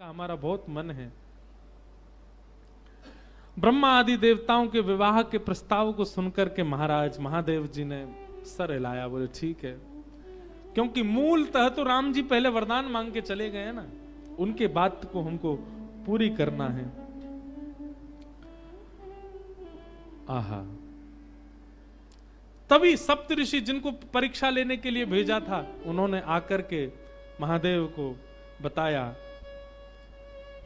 हमारा बहुत मन है। ब्रह्मा आदि देवताओं के विवाह के प्रस्ताव को सुनकर के महाराज महादेव जी ने सर हिलाया, बोले ठीक है, क्योंकि मूलतः तो राम जी पहले वरदान मांग के चले गए ना, उनके बात को हमको पूरी करना है। आहा, तभी सप्तऋषि जिनको परीक्षा लेने के लिए भेजा था, उन्होंने आकर के महादेव को बताया,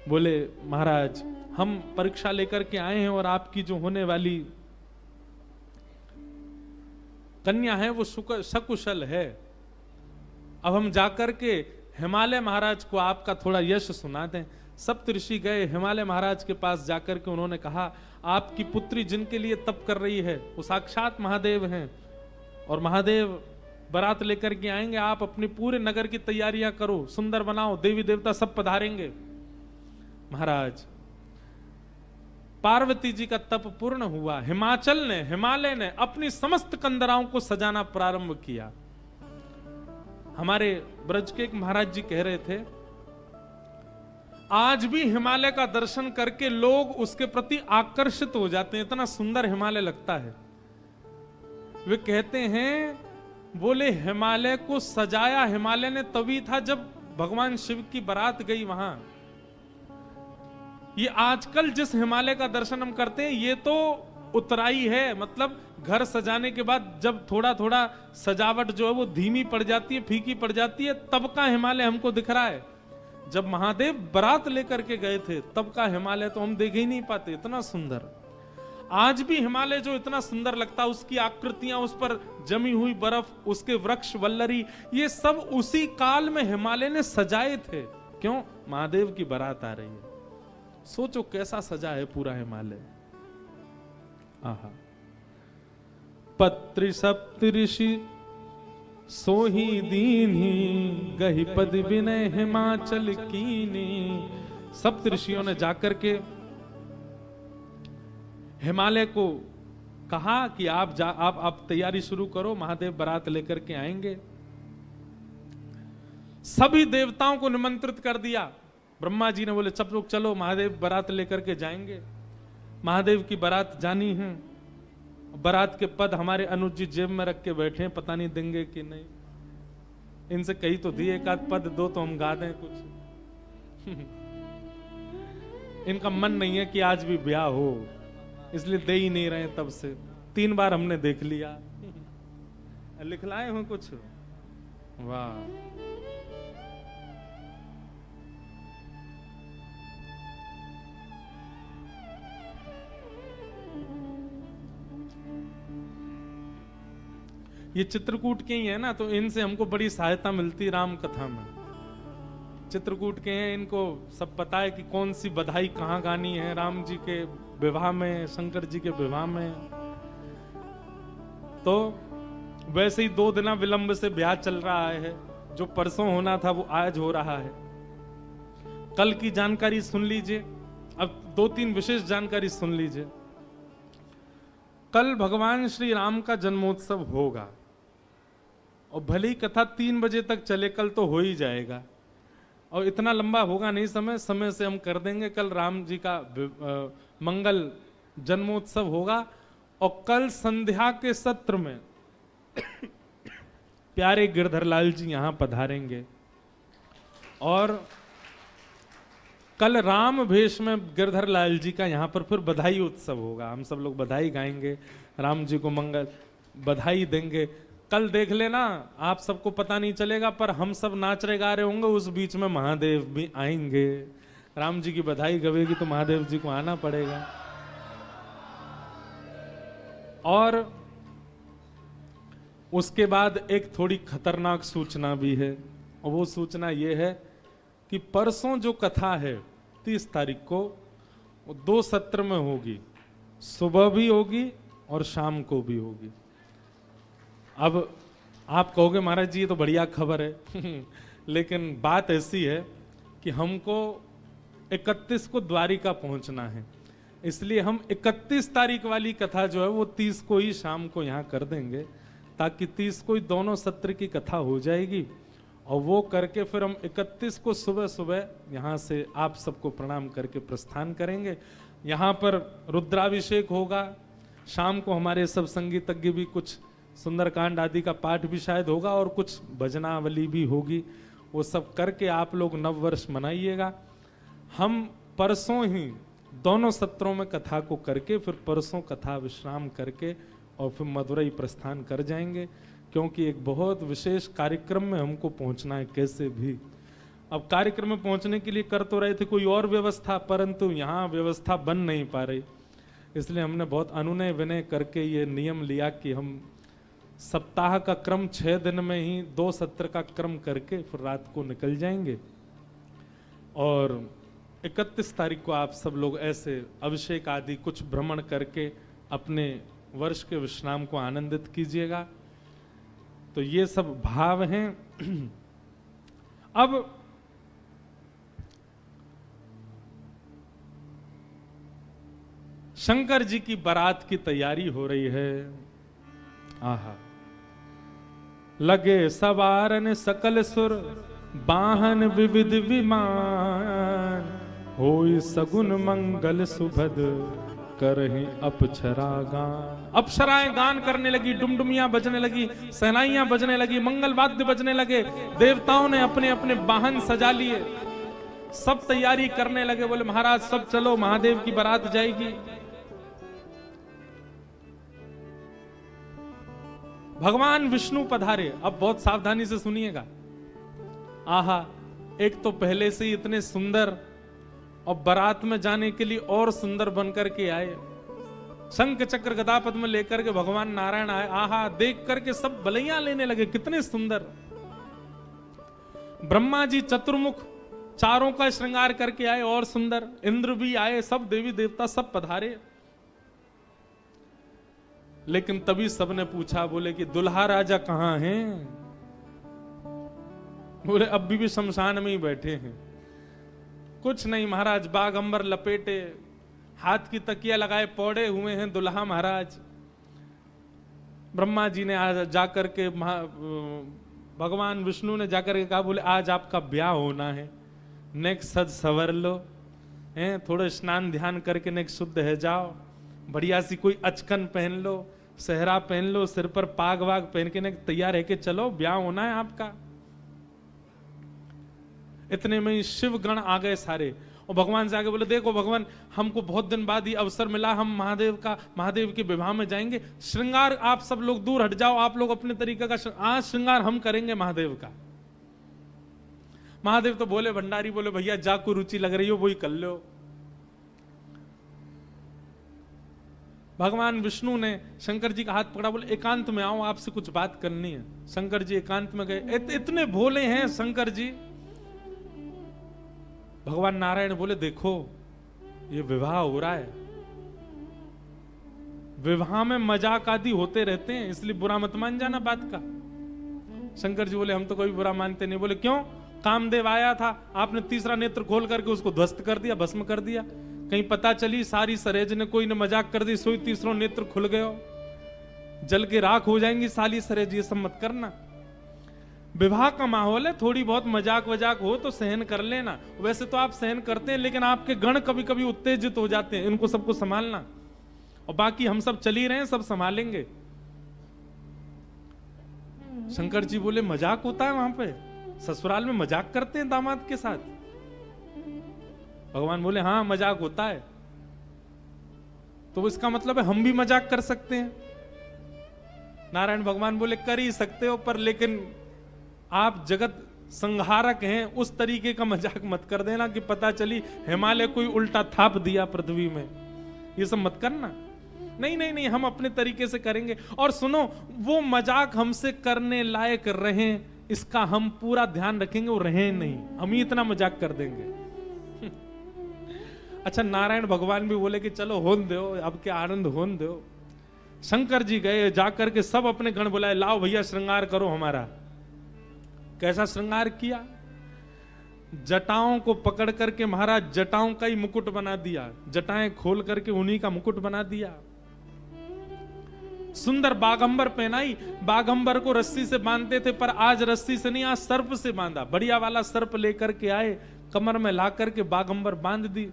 बोले महाराज हम परीक्षा लेकर के आए हैं और आपकी जो होने वाली कन्या है वो सकुशल है। अब हम जाकर के हिमालय महाराज को आपका थोड़ा यश सुना दें। सप्तऋषि गए हिमालय महाराज के पास, जाकर के उन्होंने कहा आपकी पुत्री जिनके लिए तप कर रही है वो साक्षात महादेव हैं और महादेव बारात लेकर के आएंगे, आप अपने पूरे नगर की तैयारियां करो, सुंदर बनाओ, देवी देवता सब पधारेंगे। महाराज पार्वती जी का तप पूर्ण हुआ, हिमालय ने अपनी समस्त कंदराओं को सजाना प्रारंभ किया। हमारे ब्रज के एक महाराज जी कह रहे थे, आज भी हिमालय का दर्शन करके लोग उसके प्रति आकर्षित हो जाते हैं, इतना सुंदर हिमालय लगता है। वे कहते हैं, बोले हिमालय को सजाया हिमालय ने तभी था जब भगवान शिव की बारात गई वहां। ये आजकल जिस हिमालय का दर्शन हम करते हैं ये तो उतराई है, मतलब घर सजाने के बाद जब थोड़ा थोड़ा सजावट जो है वो धीमी पड़ जाती है, फीकी पड़ जाती है, तब का हिमालय हमको दिख रहा है। जब महादेव बारात लेकर के गए थे तब का हिमालय तो हम देख ही नहीं पाते, इतना सुंदर। आज भी हिमालय जो इतना सुंदर लगता है, उसकी आकृतियां, उस पर जमी हुई बर्फ, उसके वृक्ष वल्लरी, ये सब उसी काल में हिमालय ने सजाए थे। क्यों? महादेव की बारात आ रही है। सोचो कैसा सजा है पूरा हिमालय। आहा, पत्रि सप्तऋषि सोही दीन्ही, गहि पद विनय हिमाचल कीनी। सप्तऋषियों ने जाकर के हिमालय को कहा कि आप तैयारी शुरू करो, महादेव बारात लेकर के आएंगे। सभी देवताओं को निमंत्रित कर दिया। ब्रह्मा जी ने बोले सब लोग चलो, महादेव बारात लेकर के जाएंगे। महादेव की बारात जानी है। बारात के पद हमारे अनुज जी जेब में रख के बैठे हैं, पता नहीं देंगे कि नहीं। इनसे कही तो दिए, एक आध पद दो तो हम गा दें कुछ। इनका मन नहीं है कि आज भी ब्याह हो, इसलिए दे ही नहीं रहे। तब से 3 बार हमने देख लिया। लिखलाए हो कुछ? वाह, ये चित्रकूट के ही है ना, तो इनसे हमको बड़ी सहायता मिलती राम कथा में। चित्रकूट के हैं, इनको सब पता है कि कौन सी बधाई कहाँ गानी है, राम जी के विवाह में, शंकर जी के विवाह में। तो वैसे ही 2 दिन विलंब से ब्याह चल रहा है। जो परसों होना था वो आज हो रहा है। कल की जानकारी सुन लीजिए, अब 2-3 विशेष जानकारी सुन लीजिए। कल भगवान श्री राम का जन्मोत्सव होगा और भले ही कथा 3 बजे तक चले, कल तो हो ही जाएगा। और इतना लंबा होगा नहीं समय से हम कर देंगे। कल राम जी का मंगल जन्मोत्सव होगा और कल संध्या के सत्र में प्यारे गिरधर लाल जी यहां पधारेंगे और कल राम भेष में गिरधर लाल जी का यहाँ पर फिर बधाई उत्सव होगा। हम सब लोग बधाई गाएंगे, राम जी को मंगल बधाई देंगे। कल देख लेना, आप सबको पता नहीं चलेगा पर हम सब नाच रहे गा रहे होंगे, उस बीच में महादेव भी आएंगे। राम जी की बधाई गवेगी तो महादेव जी को आना पड़ेगा। और उसके बाद एक थोड़ी खतरनाक सूचना भी है, और वो सूचना ये है कि परसों जो कथा है 30 तारीख को, वो 2 सत्र में होगी। सुबह भी होगी और शाम को भी होगी। अब आप कहोगे महाराज जी ये तो बढ़िया खबर है लेकिन बात ऐसी है कि हमको 31 को द्वारिका पहुंचना है, इसलिए हम 31 तारीख वाली कथा जो है वो 30 को ही शाम को यहाँ कर देंगे, ताकि 30 को ही दोनों सत्र की कथा हो जाएगी और वो करके फिर हम 31 को सुबह सुबह यहाँ से आप सबको प्रणाम करके प्रस्थान करेंगे। यहाँ पर रुद्राभिषेक होगा, शाम को हमारे सब संगीतज्ञ भी कुछ सुंदरकांड आदि का पाठ भी शायद होगा और कुछ भजनावली भी होगी। वो सब करके आप लोग नव वर्ष मनाइएगा। हम परसों ही दोनों सत्रों में कथा को करके फिर परसों कथा विश्राम करके और फिर मदुरई प्रस्थान कर जाएंगे, क्योंकि एक बहुत विशेष कार्यक्रम में हमको पहुंचना है कैसे भी। अब कार्यक्रम में पहुंचने के लिए कर तो रहे थे कोई और व्यवस्था, परंतु यहाँ व्यवस्था बन नहीं पा रही, इसलिए हमने बहुत अनुनय विनय करके ये नियम लिया कि हम सप्ताह का क्रम 6 दिन में ही 2 सत्र का क्रम करके फिर रात को निकल जाएंगे। और 31 तारीख को आप सब लोग ऐसे अभिषेक आदि कुछ भ्रमण करके अपने वर्ष के विश्राम को आनंदित कीजिएगा। तो ये सब भाव हैं। अब शंकर जी की बारात की तैयारी हो रही है। आहा, लगे सवारन सकल सुर, वाहन विविध विमान, होई सगुन मंगल सुभद, करहि अप्सरा गान। अप्सराएं गान करने लगी, डुमडुमियां बजने लगी, सहनाइयां बजने लगी, मंगल वाद्य बजने लगे। देवताओं ने अपने अपने वाहन सजा लिए, सब तैयारी करने लगे। बोले महाराज सब चलो, महादेव की बारात जाएगी। भगवान विष्णु पधारे। अब बहुत सावधानी से सुनिएगा। आहा, एक तो पहले से ही इतने सुंदर और बारात में जाने के लिए और सुंदर बनकर के आए, शंख चक्र गदा पद्म लेकर के भगवान नारायण आए। आहा, देख करके सब बलैया लेने लगे, कितने सुंदर। ब्रह्मा जी चतुर्मुख चारों का श्रृंगार करके आए और सुंदर। इंद्र भी आए, सब देवी देवता सब पधारे। लेकिन तभी सबने पूछा, बोले कि दुल्हा राजा कहां हैं? बोले अभी भी शमशान में ही बैठे हैं। कुछ नहीं महाराज, बाग अंबर लपेटे, हाथ की तकिया लगाए पौड़े हुए हैं दुल्हा महाराज। ब्रह्मा जी ने आज जाकर के भगवान विष्णु ने जाकर के कहा, बोले आज आपका ब्याह होना है, नेक सज सवर लो, हैं थोड़ा स्नान ध्यान करके नेक शुद्ध है जाओ, बढ़िया सी कोई अचकन पहन लो, सेहरा पहन लो, सिर पर पाग वाग पहन के नेक तैयार है के चलो, ब्याह होना है आपका। इतने में ही शिव गण आ गए सारे और भगवान से आगे बोले, देखो भगवान हमको बहुत दिन बाद ये अवसर मिला, हम महादेव के विवाह में जाएंगे, श्रृंगार आप सब लोग दूर हट जाओ, आप लोग अपने तरीके का आज श्रृंगार हम करेंगे महादेव का। महादेव तो बोले, भंडारी बोले भैया जा को रुचि लग रही हो वही कर लो। भगवान विष्णु ने शंकर जी का हाथ पकड़ा, बोले एकांत में आओ, आपसे कुछ बात करनी है। शंकर जी एकांत में गए। इतने भोले हैं शंकर जी। भगवान नारायण बोले, देखो ये विवाह हो रहा है, विवाह में मजाक आदि होते रहते हैं, इसलिए बुरा मत मान जाना बात का। शंकर जी बोले, हम तो कोई बुरा मानते नहीं। बोले क्यों? कामदेव आया था, आपने तीसरा नेत्र खोल करके उसको ध्वस्त कर दिया, भस्म कर दिया। कहीं पता चली सारी सरेज ने कोई ने मजाक कर दी, सोई तीसरा नेत्र खुल गयो, जल के राख हो जाएंगी साली सरेज, ये सब मत करना। विवाह का माहौल है, थोड़ी बहुत मजाक वजाक हो तो सहन कर लेना। वैसे तो आप सहन करते हैं, लेकिन आपके गण कभी कभी उत्तेजित हो जाते हैं, इनको सबको संभालना। और बाकी हम सब चल ही रहे हैं, सब संभालेंगे। शंकर जी बोले, मजाक होता है वहां पे? ससुराल में मजाक करते हैं दामाद के साथ? भगवान बोले, हाँ मजाक होता है। तो इसका मतलब है हम भी मजाक कर सकते हैं? नारायण भगवान बोले, कर ही सकते हो, पर लेकिन आप जगत संहारक हैं, उस तरीके का मजाक मत कर देना कि पता चली हिमालय कोई उल्टा थाप दिया पृथ्वी में। ये सब मत करना। नहीं नहीं नहीं, हम अपने तरीके से करेंगे। और सुनो, वो मजाक हमसे करने लायक रहे, इसका हम पूरा ध्यान रखेंगे, वो रहे नहीं, हम ही इतना मजाक कर देंगे। अच्छा, नारायण भगवान भी बोले कि चलो होन दो, अब के आनंद होन दो। शंकर जी गए, जाकर के सब अपने गण बुलाए, लाओ भैया श्रृंगार करो हमारा। कैसा श्रृंगार किया? जटाओं को पकड़ करके महाराज जटाओं का ही मुकुट बना दिया, जटाएं खोल करके उन्हीं का मुकुट बना दिया। सुंदर बागंबर पहनाई। बागंबर को रस्सी से बांधते थे, पर आज रस्सी से नहीं, आज सर्प से बांधा। बढ़िया वाला सर्प लेकर के आए, कमर में ला करके बागंबर बांध दी।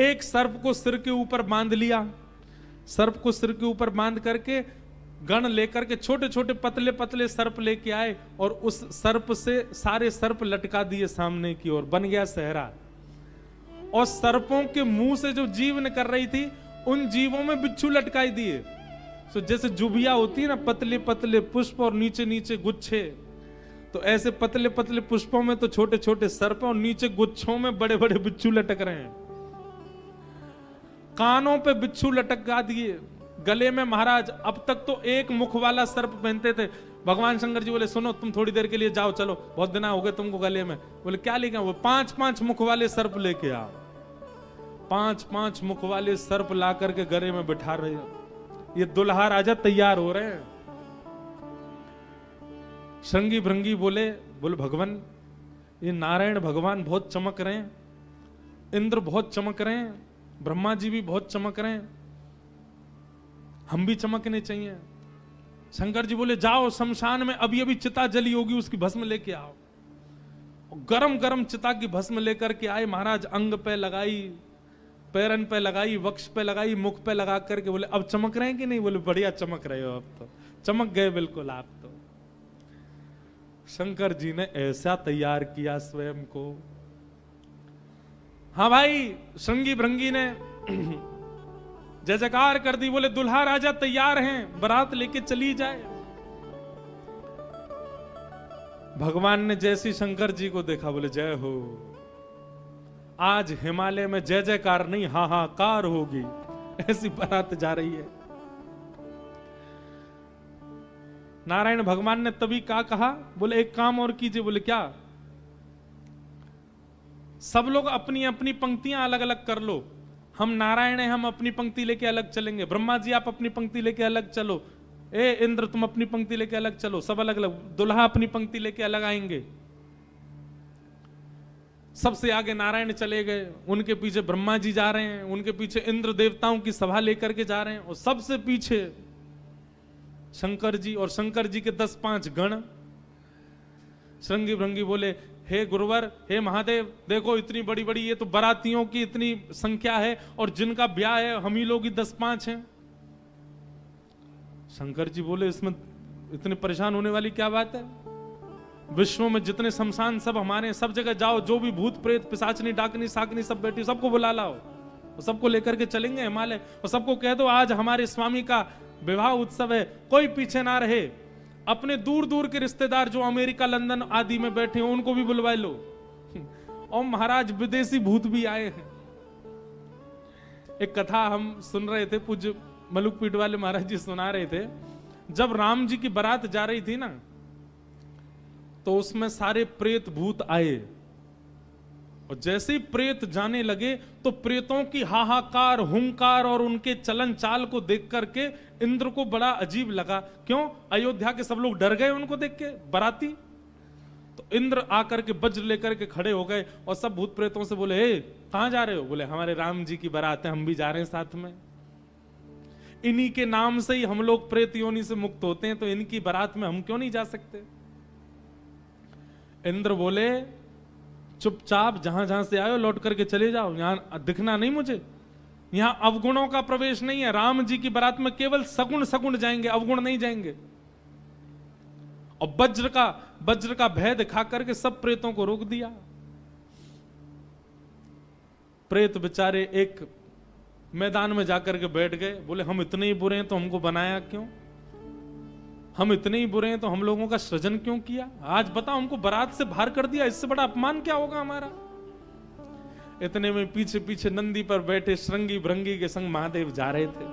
एक सर्प को सिर के ऊपर बांध लिया, सर्प को सिर के ऊपर बांध करके गण लेकर के छोटे छोटे पतले पतले सर्प लेके आए और उस सर्प से सारे सर्प लटका दिए सामने की ओर, बन गया सहरा। और सर्पों के मुंह से जो जीव निकल रही थी, उन जीवों में बिच्छू लटकाई दिए। तो जैसे जुबिया होती है ना, पतले पतले पुष्प और नीचे नीचे गुच्छे, तो ऐसे पतले पतले पुष्पों में तो छोटे छोटे सर्प और नीचे गुच्छों में बड़े बड़े बिच्छू लटक रहे हैं। कानों पे बिच्छू लटका दिए, गले में महाराज अब तक तो एक मुख वाला सर्प पहनते थे। भगवान शंकर जी बोले सुनो तुम थोड़ी देर के लिए जाओ, चलो बहुत दिन हो गए तुमको गले में। बोले क्या लेके आओ? वो 5-5 मुख वाले सर्प लेके आओ। 5-5 मुख वाले सर्प ला करके गले में बिठा रहे हैं। ये दुल्हा राजा तैयार हो रहे हैं। श्रृंगी भृंगी बोले भगवान ये नारायण भगवान बहुत चमक रहे हैं, इंद्र बहुत चमक रहे हैं, ब्रह्मा जी भी बहुत चमक रहे हैं, हम भी चमकने चाहिए। शंकर जी बोले जाओ शमशान में अभी अभी चिता जली होगी, उसकी भस्म लेके आओ। गरम गरम चिता की भस्म लेकर के आए महाराज। अंग पे लगाई, पैरन पे लगाई, वक्ष पे लगाई, मुख पे लगा करके बोले अब चमक रहे हैं कि नहीं? बोले बढ़िया चमक रहे हो, अब तो चमक गए बिल्कुल आप तो। शंकर जी ने ऐसा तैयार किया स्वयं को। हाँ भाई, श्रृंगी भृंगी ने जय जयकार कर दी। बोले दुल्हा राजा तैयार हैं, बारात लेके चली जाए। भगवान ने जैसी शंकर जी को देखा, बोले जय हो। आज हिमालय में जय जयकार नहीं हाहाकार होगी, ऐसी बारात जा रही है। नारायण भगवान ने तभी क्या कहा? बोले एक काम और कीजिए। बोले क्या? सब लोग अपनी अपनी पंक्तियां अलग अलग कर लो। हम नारायण हैं, हम अपनी पंक्ति लेके अलग चलेंगे। ब्रह्मा जी आप अपनी पंक्ति लेके अलग चलो। ए इंद्र तुम अपनी पंक्ति लेके अलग चलो। सब अलग अलग। दुल्हा अपनी पंक्ति लेके अलग आएंगे। सबसे आगे नारायण चले गए, उनके पीछे ब्रह्मा जी जा रहे हैं, उनके पीछे इंद्र देवताओं की सभा लेकर के जा रहे हैं, और सबसे पीछे शंकर जी और शंकर जी के 10-5 गण। श्रृंगी भृंगी बोले हे गुरुवर, हे महादेव, देखो इतनी बड़ी बड़ी ये तो बारातियों की इतनी संख्या है और जिनका ब्याह है हम ही लोग ही 10-5 हैं। शंकर जी बोले इसमें इतने परेशान होने वाली क्या बात है? विश्व में जितने शमशान सब हमारे, सब जगह जाओ, जो भी भूत प्रेत पिशाचनी डाकनी साकनी सब बैठी, सबको बुला लाओ, सबको लेकर के चलेंगे हिमालय। और सबको कह दो आज हमारे स्वामी का विवाह उत्सव है, कोई पीछे ना रहे। अपने दूर दूर के रिश्तेदार जो अमेरिका लंदन आदि में बैठे हैं उनको भी बुलवा लो। और महाराज विदेशी भूत भी आए हैं। एक कथा हम सुन रहे थे, पूज्य मलुकपीठ वाले महाराज जी सुना रहे थे। जब राम जी की बारात जा रही थी ना, तो उसमें सारे प्रेत भूत आए, और जैसे ही प्रेत जाने लगे तो प्रेतों की हाहाकार, हुंकार और उनके चलन चाल को देख करके इंद्र को बड़ा अजीब लगा। क्यों? अयोध्या के सब लोग डर गए उनको देख के, बाराती। तो इंद्र आकर के वज्र लेकर के खड़े हो गए और सब भूत प्रेतों से बोले हे कहां जा रहे हो? बोले हमारे राम जी की बारात है, हम भी जा रहे हैं साथ में। इन्हीं के नाम से ही हम लोग प्रेत योनि से मुक्त होते हैं, तो इनकी बारात में हम क्यों नहीं जा सकते? इंद्र बोले चुपचाप जहां जहां से आए लौट करके चले जाओ, यहां दिखना नहीं मुझे। यहां अवगुणों का प्रवेश नहीं है। राम जी की बारात में केवल सगुण सगुण जाएंगे, अवगुण नहीं जाएंगे। और वज्र का भय दिखा करके सब प्रेतों को रोक दिया। प्रेत बेचारे एक मैदान में जाकर के बैठ गए। बोले हम इतने ही बुरे हैं तो हमको बनाया क्यों? हम इतने ही बुरे हैं तो हम लोगों का सृजन क्यों किया? आज बताओ, हमको बारात से बाहर कर दिया, इससे बड़ा अपमान क्या होगा हमारा? इतने में पीछे पीछे नंदी पर बैठे श्रृंगी भृंगी के संग महादेव जा रहे थे।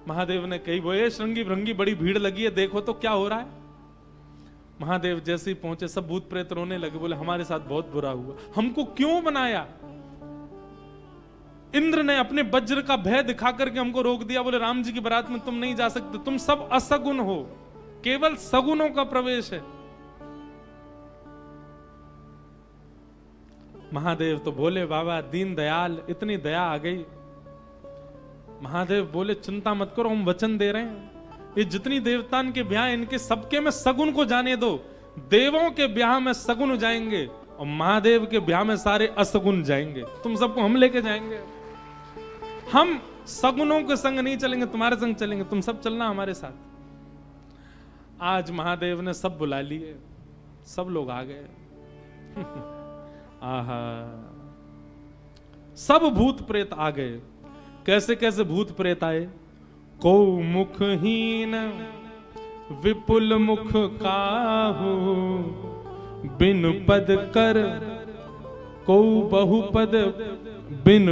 महादेव ने कही बोले श्रृंगी भृंगी बड़ी भीड़ लगी है, देखो तो क्या हो रहा है। महादेव जैसे ही पहुंचे सब भूत प्रेत रोने लगे। बोले हमारे साथ बहुत बुरा हुआ, हमको क्यों बनाया? इंद्र ने अपने वज्र का भय दिखा करके हमको रोक दिया। बोले राम जी की बारात में तुम नहीं जा सकते, तुम सब असगुण हो, केवल सगुणों का प्रवेश है। महादेव तो बोले बाबा दीन दयाल, इतनी दया आ गई। महादेव बोले चिंता मत करो, हम वचन दे रहे हैं, ये जितनी देवतान के ब्याह इनके सबके में सगुन को जाने दो। देवों के ब्याह में सगुन जाएंगे और महादेव के ब्याह में सारे असगुन जाएंगे। तुम सबको हम लेके जाएंगे। हम सगुनों के संग नहीं चलेंगे, तुम्हारे संग चलेंगे, तुम सब चलना हमारे साथ। आज महादेव ने सब बुला लिए, सब लोग आ गए। आहा, सब भूत प्रेत आ गए। कैसे कैसे भूत प्रेत आए? को मुखहीन विपुल मुख काहू, बिन पद कर को बहुपद, बिन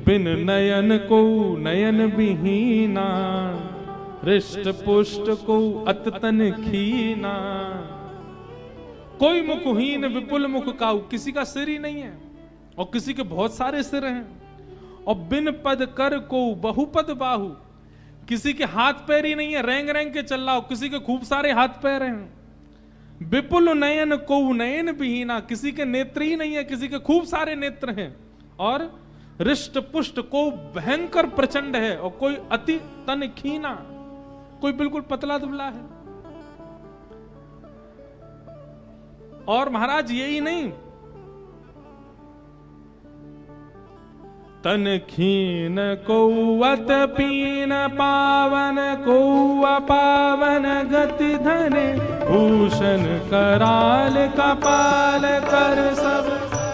बिन नयन को नयन विहीना, हृष्ट पुष्ट को अततन खीना। कोई मुखहीन विपुल मुख काहू, किसी का सिर ही नहीं है और किसी के बहुत सारे सिर हैं। और बिन पद कर को बहुपद बाहु, किसी के हाथ पैर ही नहीं है, रेंग रेंग के चल रहा हो, किसी के खूब सारे हाथ पैर हैं। विपुल नयन को नयन विहीना, किसी के नेत्र ही नहीं है, किसी के खूब सारे नेत्र हैं। और हृष्ट पुष्ट को भयंकर प्रचंड है और कोई अति तन खीना, कोई बिल्कुल पतला दुबला है। और महाराज यही नहीं, तन खीन को अत पीन पावन को अपावन गति धन, भूषण कराल कपाल कर सब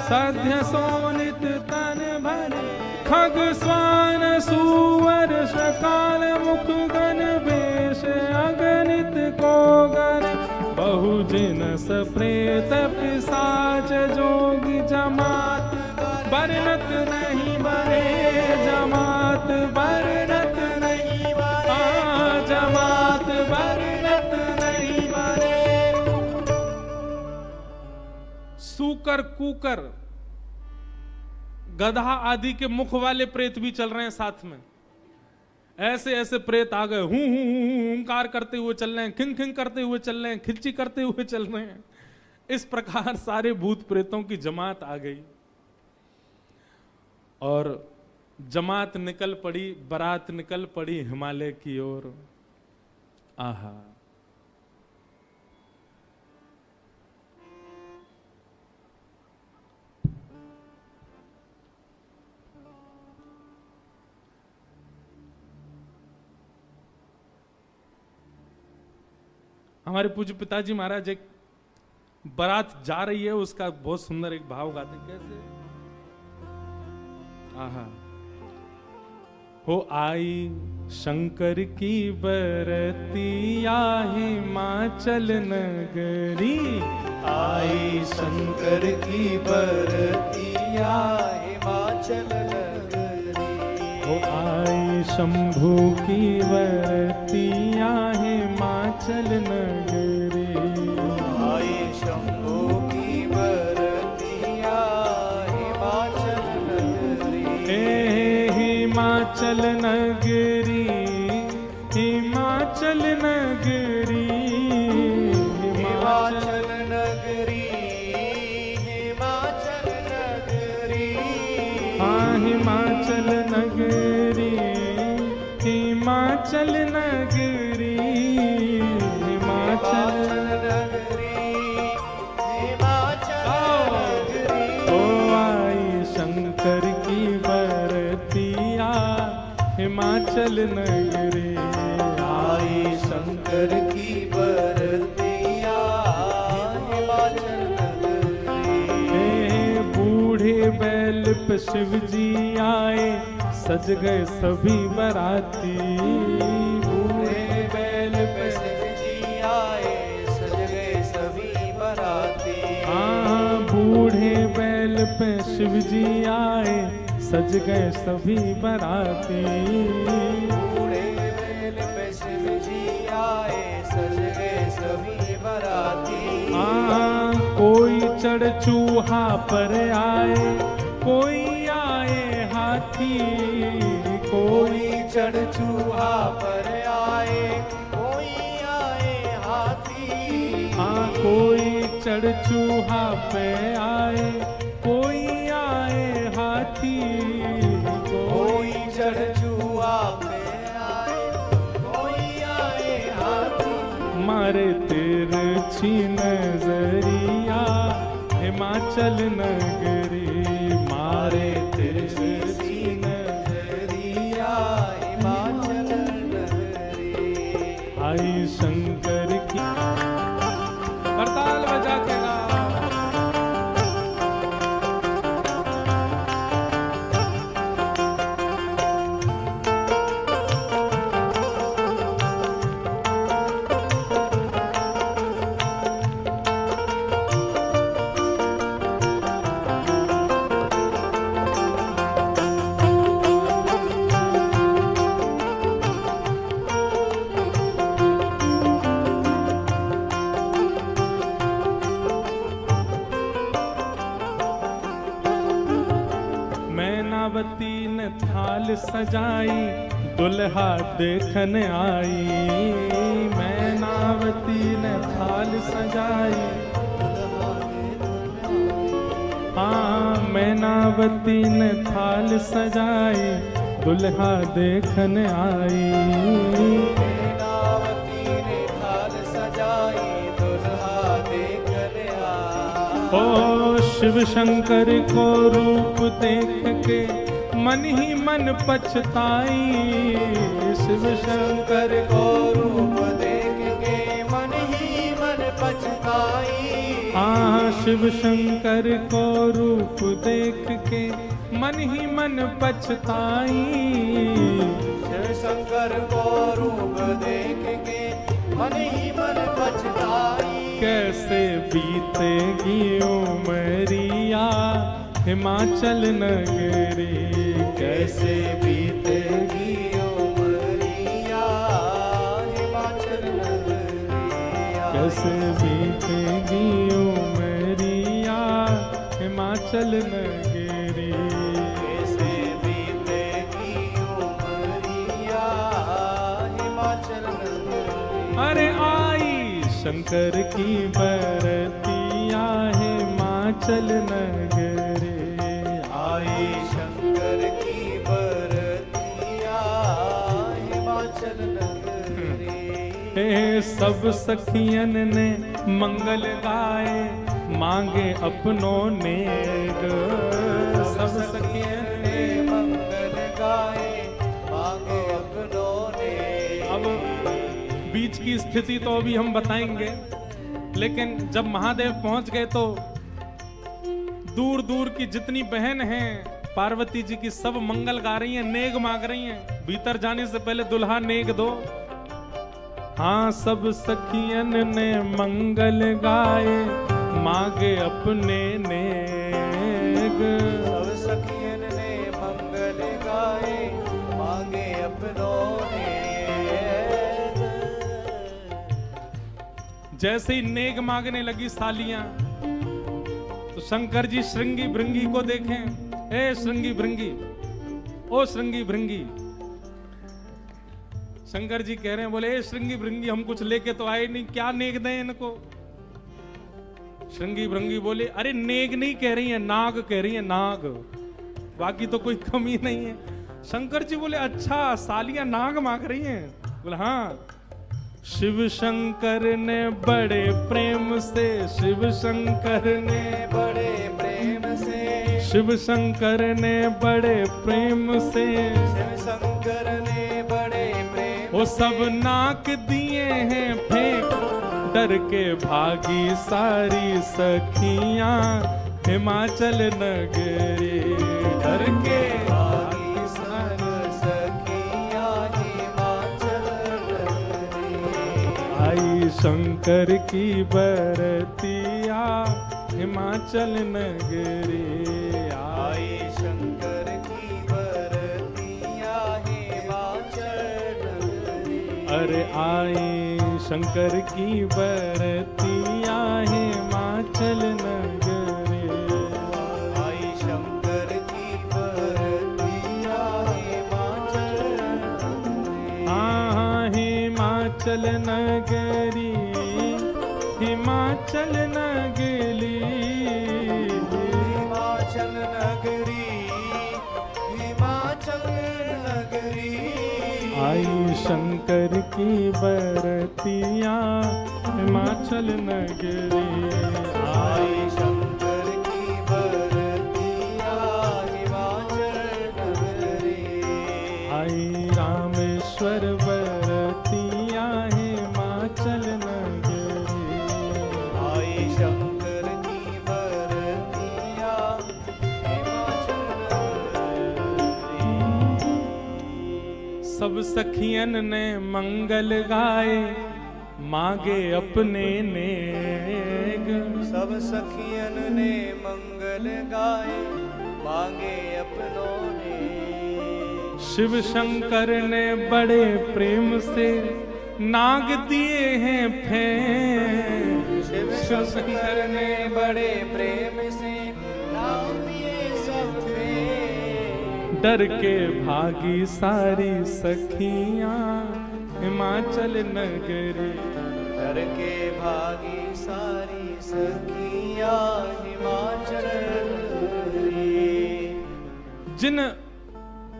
सध्य सोनित तन भरे। खग स्वान सुवर शकाल मुख गण वेश अगणित को गण, बहुजिनस प्रेत पिशाच जोगी जमात, बरनत नहीं बने जमात, बरनत नहीं बने जमात, बरनत नहीं बने। सूकर कुकर गधा आदि के मुख वाले प्रेत भी चल रहे हैं साथ में। ऐसे ऐसे प्रेत आ गए, हूं हुंकार करते हुए चल रहे हैं, खिंग खिंग करते हुए चल रहे हैं, खिच्ची करते हुए चल रहे हैं। इस प्रकार सारे भूत प्रेतों की जमात आ गई और जमात निकल पड़ी, बारात निकल पड़ी हिमालय की ओर। आहा, हमारे पूज्य पिताजी महाराज एक बारात जा रही है, उसका बहुत सुंदर एक भाव गाते। कैसे? आहा, हो आई शंकर की बरतिया हिमाचल नगरी, आई शंकर की बरतिया हिमाचल नगरी। हो आई शंभू की बरतिया हिमाचल नगरी, आई शंभू की बरतिया हिमाचल नगरी। हिमाचल नगरी, हिमाचल नगरी, हिमाचल नगरी, हिमाचल नगरी। हाँ हिमाचल नगरी, हिमाचल नगरी, हिमाचल नगरी, हिमाचल नगरी। ओ आई शंकर की बरतिया हिमाचल नगरी, आई शंकर की बरतिया हिमाचल नगरी। बूढ़े बैल पे शिव जी आए, सज गए सभी बराती। बूढ़े बैल पे शिव जी आए, सज गए सभी बराती। हाँ बूढ़े बैल पे शिव जी आए, सज गए सभी बराती। बूढ़े बैल पे शिव जी आए, सज गए सभी बराती। हाँ कोई चढ़ चूहा पर आए, कोई आए हाथी, कोई चढ़ चूहा पर आए, कोई आए हाथी। हाँ कोई चढ़ चूहा पे आए, कोई आए हाथी। कोई चढ़ चूहा मैनावती ने थाल सजाई, दुल्हा देखन आई। मैनावती ने थाल सजाई, हाँ मैनावती ने थाल सजाई, दुल्हा देखन आई। मैनावती ने थाल सजाई, दुल्हा देखन आई। ओ शिव शंकर को रूप देख के मन ही मन पछताई। शिव शंकर को रूप देख के मन ही मन पछताई। हाँ शिव शंकर को रूप देख के मन ही मन पछताई। शिव शंकर को रूप देख के मन ही मन पछताई। कैसे बीतेगी उमरिया हिमाचल नगरी, कैसे बीतेगी उमरिया हिमाचल नगरिया। कैसे बीतेगी उमरिया हिमाचल नगरी। कैसे बीतेगी उमरिया हिमाचल नगरी। अरे आई शंकर की बरतिया हिमाचल नगरी। आई शंकर की बरतिया हिमाचल नगरी। हे सब सखियन ने मंगल गाए, मांगे अपनों नेग। सब सखियन ने मंगल गाए, मांगे अपनों ने। अब बीच की स्थिति तो अभी हम बताएंगे, लेकिन जब महादेव पहुंच गए तो दूर दूर की जितनी बहन हैं पार्वती जी की सब मंगल गा रही हैं, नेग मांग रही हैं। भीतर जाने से पहले दुल्हा नेग दो। हाँ सब सखियन ने मंगल गाए, मांगे अपने नेग। सब सखियन ने मंगल गाए, मांगे अपनों ने। जैसे ही नेग मांगने लगी सालियां, तो शंकर जी श्रृंगी भृंगी को देखें। ए श्रृंगी भृंगी, ओ श्रृंगी भृंगी। शंकर जी कह रहे हैं, बोले ए श्रृंगी भृंगी हम कुछ लेके तो आए नहीं, क्या नेग दें इनको। श्रृंगी भृंगी बोले, अरे नेग नहीं कह रही है, नाग कह रही है, नाग, बाकी तो कोई कमी नहीं है। शंकर जी बोले, अच्छा सालियां नाग मांग रही हैं। बोले हाँ। शिव शंकर ने बड़े प्रेम से, शिव शंकर ने बड़े प्रेम से, शिव शंकर ने बड़े प्रेम से, शिव शंकर ने बड़े प्रेम वो सब नाक दिए हैं फेंक, डर के भागी सारी सखियां हिमाचल नगरी। डर के भागी सारी सखियां हिमाचल नगरी। आई शंकर की बरतिया हिमाचल नगरी। आई शंकर की बरतिया हिमाचल नगरी। अरे आई शंकर की बरतिया हिमाचल नगरी। आई शंकर की बरतिया हिमाचल नगरी। हाँ हिमाचल नगरी, हिमाचल नगरी, हिमाचल नगरी, हिमाचल नगरी। आई शंकर की बरतिया हिमाचल नगरी। आई शंकर की बरतिया हिमाचल नगरी। आई रामेश्वर बरतिया हिमाचल नगरी। आई शंकर की बरतिया हिमाचल नगरी। सब सखियन ने मंगल गाए, मांगे अपने नेग। सब सखियन ने मंगल गाए, मांगे अपनों ने। शिव शंकर ने बड़े प्रेम से नाग दिए हैं फेंक। शिव शंकर ने बड़े प्रेम से नाम दिए सब पे। डर के भागी सारी सखियां हिमाचल नगरी। डर के भागी सारी सखियां हिमाचल नगरी। जिन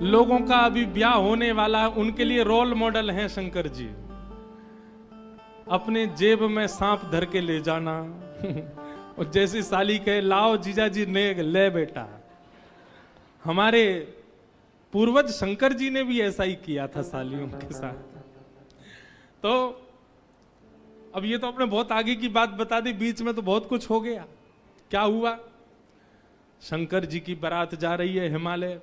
लोगों का अभी ब्याह होने वाला है उनके लिए रोल मॉडल हैं शंकर जी। अपने जेब में सांप धर के ले जाना और जैसी साली कहे लाओ जीजा जी ने ले बेटा। हमारे पूर्वज शंकर जी ने भी ऐसा ही किया था सालियों के साथ। तो अब ये तो अपने बहुत आगे की बात बता दी, बीच में तो बहुत कुछ हो गया। क्या हुआ? शंकर जी की बारात जा रही है हिमालय।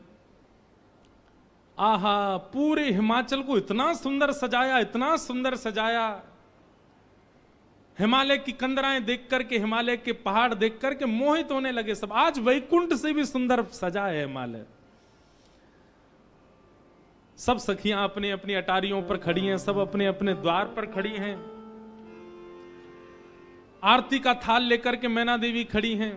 आहा, पूरे हिमाचल को इतना सुंदर सजाया, इतना सुंदर सजाया। हिमालय की कंदराएं देख करके, हिमालय के पहाड़ देख करके मोहित होने लगे सब। आज वैकुंठ से भी सुंदर सजा है हिमालय। सब सखियां अपनी अपनी अटारियों पर खड़ी हैं, सब अपने अपने द्वार पर खड़ी हैं। आरती का थाल लेकर के मैना देवी खड़ी हैं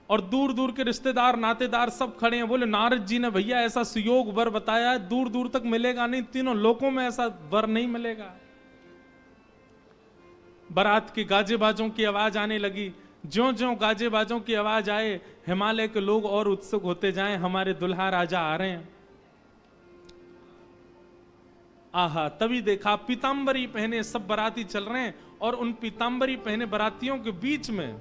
और दूर दूर के रिश्तेदार नातेदार सब खड़े हैं। बोले नारद जी ने भैया ऐसा सुयोग वर बताया है, दूर दूर तक मिलेगा नहीं, तीनों लोकों में ऐसा वर नहीं मिलेगा। बारात के गाजे बाजों की आवाज आने लगी। ज्यों ज्यों गाजे बाजों की आवाज आए, हिमालय के लोग और उत्सुक होते जाएं, हमारे दुल्हा राजा आ रहे हैं। आहा, तभी देखा पीतांबरी पहने सब बाराती चल रहे हैं और उन पीतांबरी पहने बारातियों के बीच में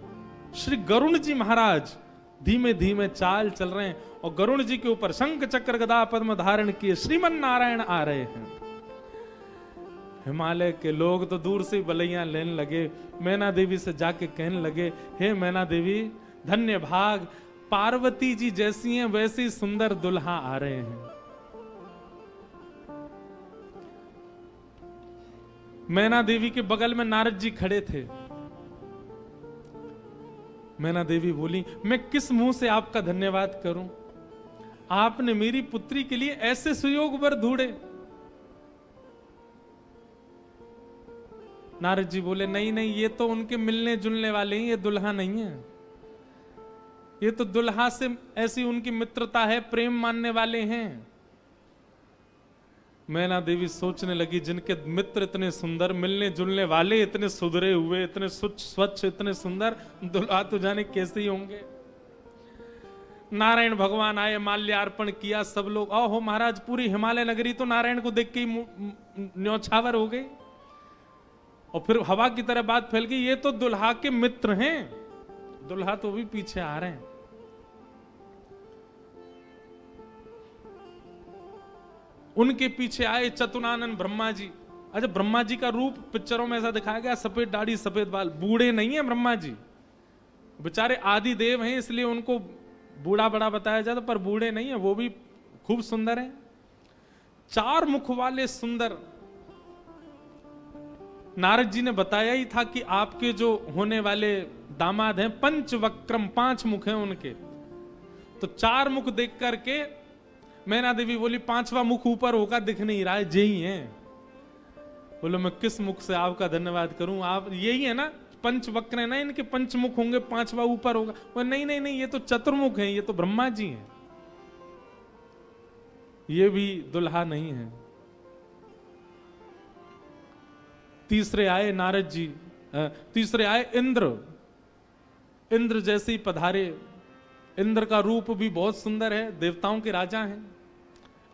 श्री गरुण जी महाराज धीमे धीमे चाल चल रहे हैं और गरुण जी के ऊपर शंख चक्र गदा पद्म धारण किए श्रीमन नारायण आ रहे हैं। हिमालय के लोग तो दूर से बलैया लेने लगे। मैना देवी से जाके कहने लगे, हे मैना देवी धन्य भाग, पार्वती जी जैसी हैं वैसी सुंदर दुल्हा आ रहे हैं। मैना देवी के बगल में नारद जी खड़े थे। मैना देवी बोली, मैं किस मुंह से आपका धन्यवाद करूं? आपने मेरी पुत्री के लिए ऐसे सुयोग वर ढूंढे। नारद जी बोले, नहीं नहीं, ये तो उनके मिलने जुलने वाले हैं, ये दुल्हा नहीं है। ये तो दुल्हा से ऐसी उनकी मित्रता है, प्रेम मानने वाले हैं। मैना देवी सोचने लगी, जिनके मित्र इतने सुंदर, मिलने जुलने वाले इतने सुधरे हुए, इतने स्वच्छ, इतने सुंदर, दुल्हा तो जाने कैसे ही होंगे। नारायण भगवान आए, माल्यार्पण किया सब लोग। ओहो महाराज, पूरी हिमालय नगरी तो नारायण को देख के ही न्यौछावर हो गई। और फिर हवा की तरह बात फैल गई, ये तो दुल्हा के मित्र हैं। दुल्हा तो भी पीछे आ रहे हैं। उनके पीछे आए चतुरानन ब्रह्मा जी। अच्छा, ब्रह्मा जी का रूप पिक्चरों में ऐसा दिखाया गया, सफेद दाढ़ी सफेद बाल, बूढ़े नहीं है ब्रह्मा जी, बेचारे आदि देव हैं इसलिए उनको बूढ़ा बड़ा बताया जाता, पर बूढ़े नहीं है, वो भी खूब सुंदर हैं। चार मुख वाले सुंदर। नारद जी ने बताया ही था कि आपके जो होने वाले दामाद हैं पंचवक्रम, 5 मुख हैं उनके। तो 4 मुख देख करके मैना देवी बोली, 5वां मुख ऊपर होगा दिख नहीं रहा है, यही है। बोलो मैं किस मुख से आपका धन्यवाद करूं? आप यही है ना, पंचवक्र है ना, इनके 5 मुख होंगे, 5वां ऊपर होगा। वो नहीं नहीं नहीं, ये तो चतुर्मुख है, ये तो ब्रह्मा जी हैं, ये भी दुल्हा नहीं है। तीसरे आए नारद जी, तीसरे आए इंद्र। इंद्र जैसे ही पधारे। इंद्र का रूप भी बहुत सुंदर है, देवताओं के राजा हैं।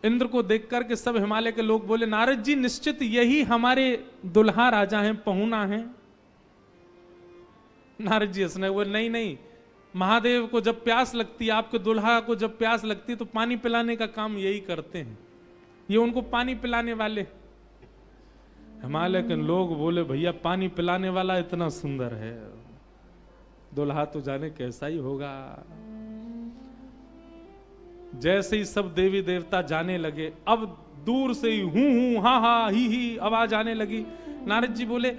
इंद्र को देख करके सब हिमालय के लोग बोले, नारद जी निश्चित यही हमारे दुल्हा राजा हैं, पहुना हैं। नारद जी हंसने बोले, नहीं नहीं, महादेव को जब प्यास लगती है, आपके दुल्हा को जब प्यास लगती है तो पानी पिलाने का काम यही करते हैं, ये उनको पानी पिलाने वाले। हिमालय के लोग बोले, भैया पानी पिलाने वाला इतना सुंदर है, दुल्हा तो जाने कैसा ही होगा। जैसे ही सब देवी देवता जाने लगे, अब दूर से ही हूं हा हा ही आवाज आने लगी। नारद जी बोले,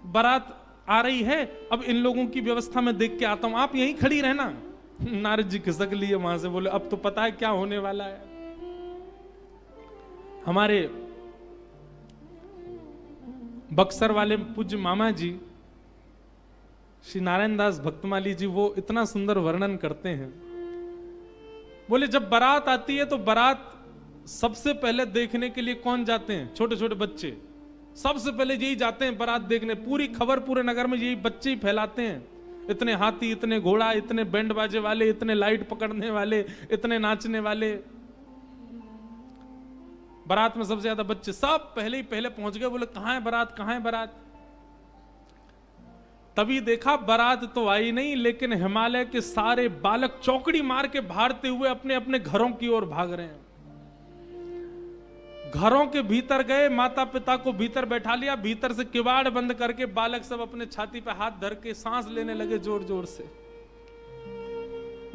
बारात आ रही है, अब इन लोगों की व्यवस्था में देख के आता हूं, आप यहीं खड़ी रहना। नारद जी खिसक लिए वहां से, बोले अब तो पता है क्या होने वाला है। हमारे बक्सर वाले पूज्य मामा जी श्री नारायण दास भक्तमाली जी, वो इतना सुंदर वर्णन करते हैं बोले जब बारात आती है तो बारात सबसे पहले देखने के लिए कौन जाते हैं? छोटे छोटे बच्चे सबसे पहले यही जाते हैं बारात देखने। पूरी खबर पूरे नगर में यही बच्चे ही फैलाते हैं। इतने हाथी, इतने घोड़ा, इतने बैंड बाजे वाले, इतने लाइट पकड़ने वाले, इतने नाचने वाले। बारात में सबसे ज्यादा बच्चे, सब पहले ही पहले पहुंच गए। बोले कहां है बारात, कहां है बारात? तभी देखा बारात तो आई नहीं, लेकिन हिमालय के सारे बालक चौकड़ी मार के भागते हुए अपने अपने घरों की ओर भाग रहे हैं। घरों के भीतर गए, माता पिता को भीतर बैठा लिया, भीतर से किवाड़ बंद करके बालक सब अपने छाती पे हाथ धर के सांस लेने लगे जोर जोर से।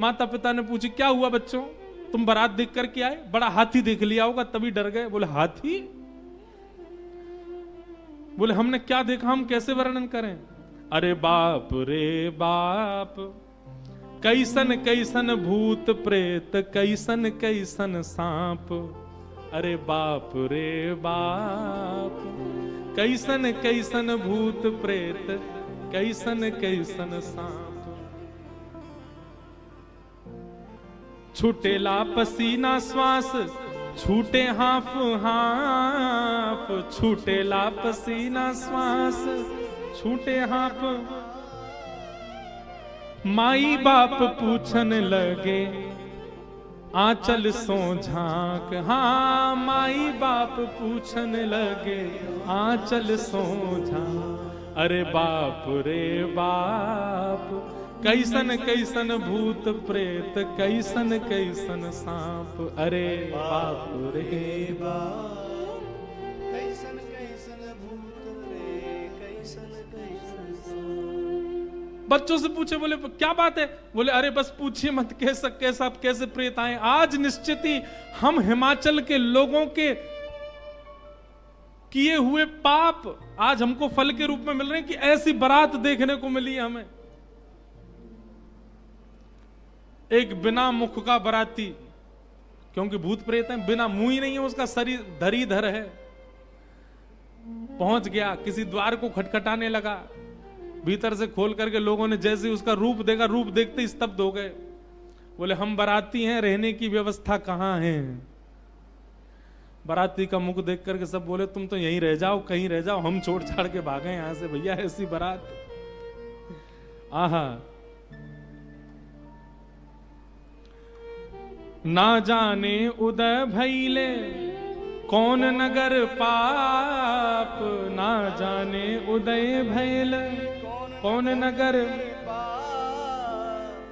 माता पिता ने पूछी क्या हुआ बच्चों, तुम बारात देख कर के आए? बड़ा हाथी देख लिया होगा तभी डर गए। बोले हाथी? बोले हमने क्या देखा, हम कैसे वर्णन करें? अरे बाप रे बाप, कैसन कैसन भूत प्रेत, कैसन कैसन सांप। अरे बाप रे बाप, कैसन कैसन भूत प्रेत, कैसन कैसन सांप। छूटेला पसीना श्वास, छूटे हाफ हाफ। छूटेला पसीना श्वास, छूटे हाफ। माई बाप पूछन लगे, आंचल सो झांक। हाँ माई बाप पूछन लगे, आंचल सो झांक। अरे बाप रे बाप, कैसन कैसन भूत प्रेत, कैसन कैसन सांप। अरे बाप रे बाप, कैसन कैसन भूत प्रेत, कैसन कैसन सांप। बच्चों से पूछे, बोले क्या बात है? बोले अरे बस पूछिए मत, कैसे प्रेत आए। आज निश्चित ही हम हिमाचल के लोगों के किए हुए पाप आज हमको फल के रूप में मिल रहे हैं कि ऐसी बारात देखने को मिली है हमें। एक बिना मुख का बाराती, क्योंकि भूत प्रेत है, बिना मुंह ही नहीं है, उसका शरीर धरीधर है, पहुंच गया, किसी द्वार को खटखटाने लगा। भीतर से खोल करके लोगों ने जैसे उसका रूप देखा, रूप देखते ही स्तब्ध हो गए। बोले हम बाराती हैं, रहने की व्यवस्था कहां है? बाराती का मुख देख करके सब बोले तुम तो यहीं रह जाओ, कहीं रह जाओ, हम छोड़ छाड़ के भागे यहां से भैया, ऐसी बारात। आहा, ना जाने उदय भैले कौन नगर पाप। ना जाने उदय भैले कौन नगर,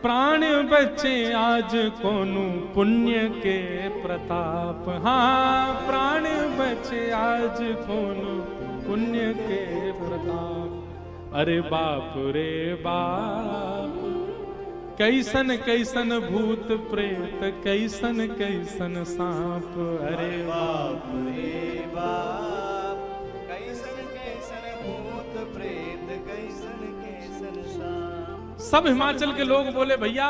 प्राण बचे आज कोनु पुण्य के प्रताप। हाँ प्राण बचे आज कोनु पुण्य के प्रताप। अरे बाप रे बाप, कैसन कैसन भूत प्रेत, कैसन कैसन सांप। अरे बाप रे बाप, कैसन कैसन भूत प्रेत, कैसन कैसन सांप। सब हिमाचल के लोग बोले भैया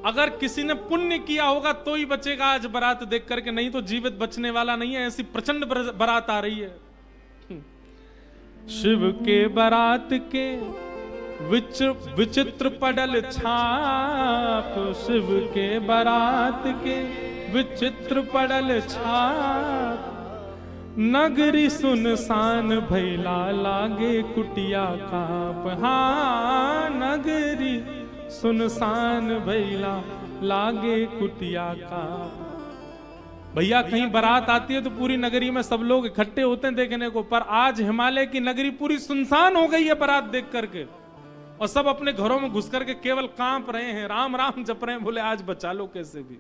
अगर किसी ने पुण्य किया होगा तो ही बचेगा आज बारात देख करके, नहीं तो जीवित बचने वाला नहीं है। ऐसी प्रचंड बारात आ रही है। शिव के बारात के विचित्र पडल छाप। शिव के बारात के विचित्र पडल छाप। नगरी सुनसान भैला लागे कुटिया काप। हाँ नगरी सुनसान भैला लागे कुटिया काप। भैया कहीं बारात आती है तो पूरी नगरी में सब लोग इकट्ठे होते हैं देखने को, पर आज हिमालय की नगरी पूरी सुनसान हो गई है बारात देख करके, और सब अपने घरों में घुस करके केवल कांप रहे हैं, राम राम जप रहे हैं, बोले आज बचा लो कैसे भी।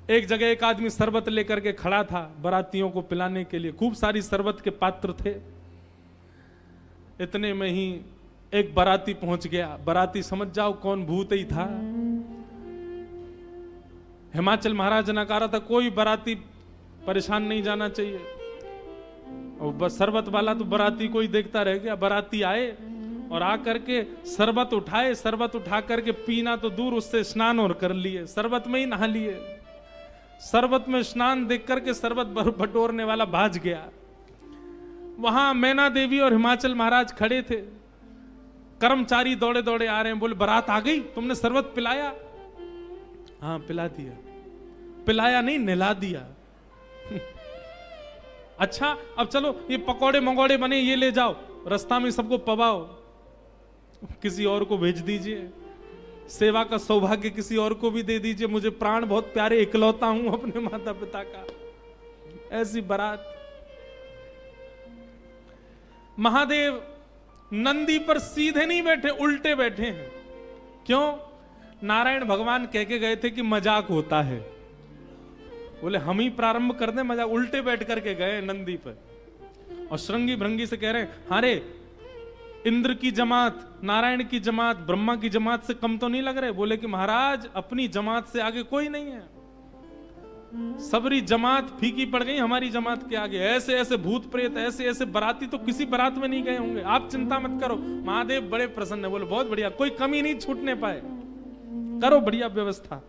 एक जगह एक आदमी शरबत लेकर के खड़ा था बारातियों को पिलाने के लिए, खूब सारी शरबत के पात्र थे। इतने में ही एक बाराती पहुंच गया। बाराती समझ जाओ कौन भूत ही था। हिमाचल महाराज ने कहा था कोई बाराती परेशान नहीं जाना चाहिए, और बस शरबत वाला तो बाराती को ही देखता रह गया। बाराती आए और आकर के शरबत उठाए, शरबत उठा करके पीना तो दूर, उससे स्नान और कर लिए, शरबत में ही नहा लिए। शरबत में स्नान देख करके शरबत बटोरने वाला भाज गया। वहां मैना देवी और हिमाचल महाराज खड़े थे। कर्मचारी दौड़े दौड़े आ रहे हैं, बोले बारात आ गई, तुमने शरबत पिलाया? हाँ पिला दिया, पिलाया नहीं नहला दिया। अच्छा अब चलो ये पकौड़े मंगौड़े बने ये ले जाओ, रास्ता में सबको पवाओ, किसी और को भेज दीजिए, सेवा का सौभाग्य किसी और को भी दे दीजिए, मुझे प्राण बहुत प्यारे, इकलौता हूं अपने माता पिता का। ऐसी बारात। महादेव नंदी पर सीधे नहीं बैठे, उल्टे बैठे हैं। क्यों? नारायण भगवान कह के गए थे कि मजाक होता है, बोले हम ही प्रारंभ कर दें मजाक, उल्टे बैठ करके गए नंदी पर। और श्रृंगी भृंगी से कह रहे हैं, हारे इंद्र की जमात, नारायण की जमात, ब्रह्मा की जमात से कम तो नहीं लग रहे? बोले कि महाराज अपनी जमात से आगे कोई नहीं है, सबरी जमात फीकी पड़ गई हमारी जमात के आगे। ऐसे ऐसे भूत प्रेत, ऐसे ऐसे बराती तो किसी बारात में नहीं गए होंगे, आप चिंता मत करो। महादेव बड़े प्रसन्न है, बोले बहुत बढ़िया, कोई कमी नहीं छूटने पाए, करो बढ़िया व्यवस्था।